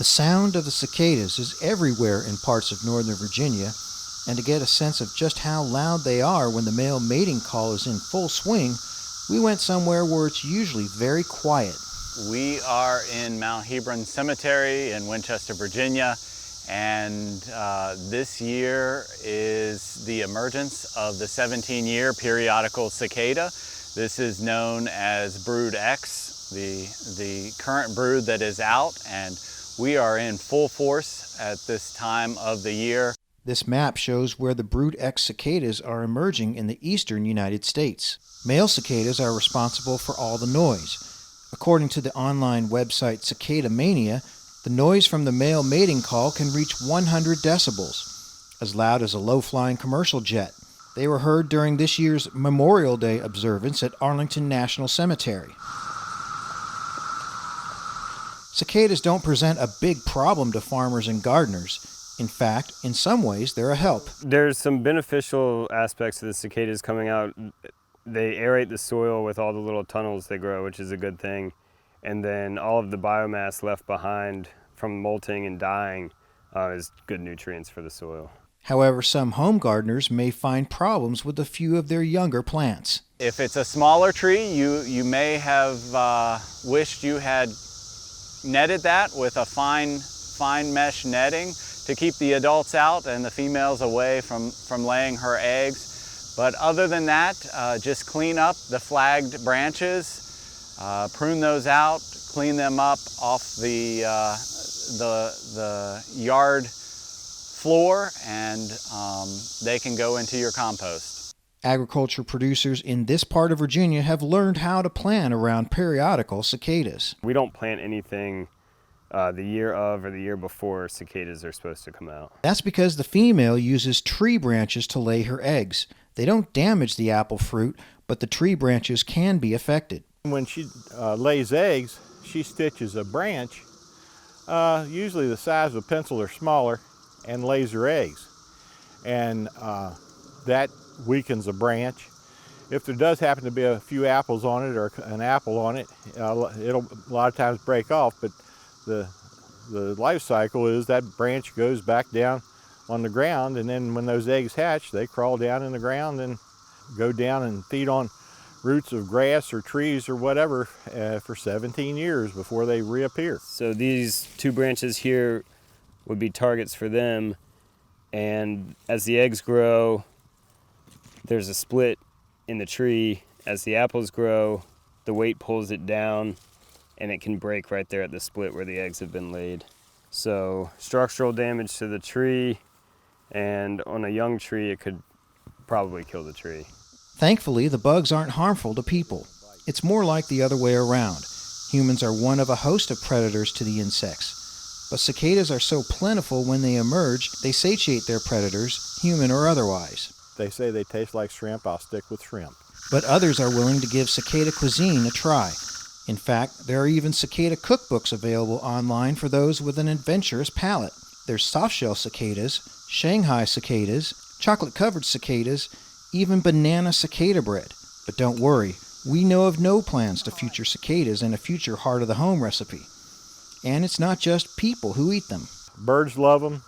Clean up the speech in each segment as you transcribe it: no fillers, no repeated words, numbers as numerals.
The sound of the cicadas is everywhere in parts of northern Virginia, and to get a sense of just how loud they are when the male mating call is in full swing, we went somewhere where it's usually very quiet. We are in Mount Hebron Cemetery in Winchester, Virginia, and this year is the emergence of the 17-year periodical cicada. This is known as brood X, the current brood that is out, and we are in full force at this time of the year. This map shows where the brood X cicadas are emerging in the eastern United States. Male cicadas are responsible for all the noise. According to the online website Cicada Mania, the noise from the male mating call can reach 100 decibels, as loud as a low-flying commercial jet. They were heard during this year's Memorial Day observance at Arlington National Cemetery. Cicadas don't present a big problem to farmers and gardeners. In fact, in some ways, they're a help. There's some beneficial aspects to the cicadas coming out. They aerate the soil with all the little tunnels they grow, which is a good thing. And then all of the biomass left behind from molting and dying is good nutrients for the soil. However, some home gardeners may find problems with a few of their younger plants. If it's a smaller tree, you may have wished you had netted that with a fine mesh netting to keep the adults out and the females away from laying her eggs. But other than that, just clean up the flagged branches, prune those out, clean them up off the yard floor, and they can go into your compost. Agriculture producers in this part of Virginia have learned how to plan around periodical cicadas. We don't plant anything the year of or the year before cicadas are supposed to come out. That's because the female uses tree branches to lay her eggs. They don't damage the apple fruit, but the tree branches can be affected. When she lays eggs, she stitches a branch, usually the size of a pencil or smaller, and lays her eggs. And that weakens a branch. If there does happen to be a few apples on it or an apple on it, it'll a lot of times break off, but the life cycle is that branch goes back down on the ground, and then when those eggs hatch, they crawl down in the ground and go down and feed on roots of grass or trees or whatever for 17 years before they reappear. So these two branches here would be targets for them, and as the eggs grow, there's a split in the tree. As the apples grow, the weight pulls it down, and it can break right there at the split where the eggs have been laid. So structural damage to the tree, and on a young tree, it could probably kill the tree. Thankfully, the bugs aren't harmful to people. It's more like the other way around. Humans are one of a host of predators to the insects. But cicadas are so plentiful when they emerge, they satiate their predators, human or otherwise. They say they taste like shrimp, I'll stick with shrimp. But others are willing to give cicada cuisine a try. In fact, there are even cicada cookbooks available online for those with an adventurous palate. There's softshell cicadas, Shanghai cicadas, chocolate-covered cicadas, even banana cicada bread. But don't worry, we know of no plans to feature cicadas in a future Heart of the Home recipe. And it's not just people who eat them. Birds love them,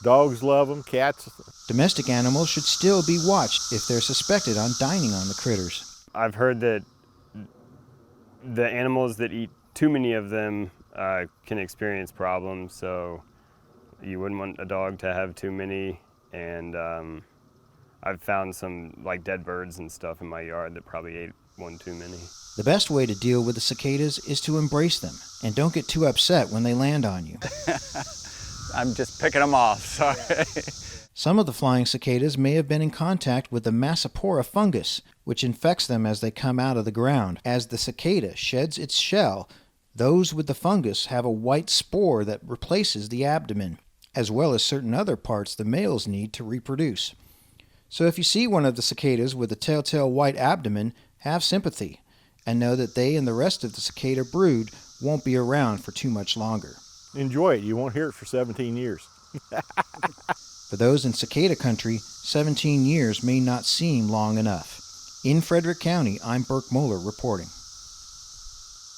dogs love them, cats. Domestic animals should still be watched if they're suspected on dining on the critters. I've heard that the animals that eat too many of them can experience problems, so you wouldn't want a dog to have too many. And I've found some like dead birds and stuff in my yard that probably ate one too many. The best way to deal with the cicadas is to embrace them, and don't get too upset when they land on you. I'm just picking them off, sorry. Some of the flying cicadas may have been in contact with the Massapora fungus, which infects them as they come out of the ground. As the cicada sheds its shell, those with the fungus have a white spore that replaces the abdomen, as well as certain other parts the males need to reproduce. So if you see one of the cicadas with a telltale white abdomen, have sympathy, and know that they and the rest of the cicada brood won't be around for too much longer. Enjoy it. You won't hear it for 17 years. For those in cicada country, 17 years may not seem long enough. In Frederick County, I'm Burke Moeller reporting.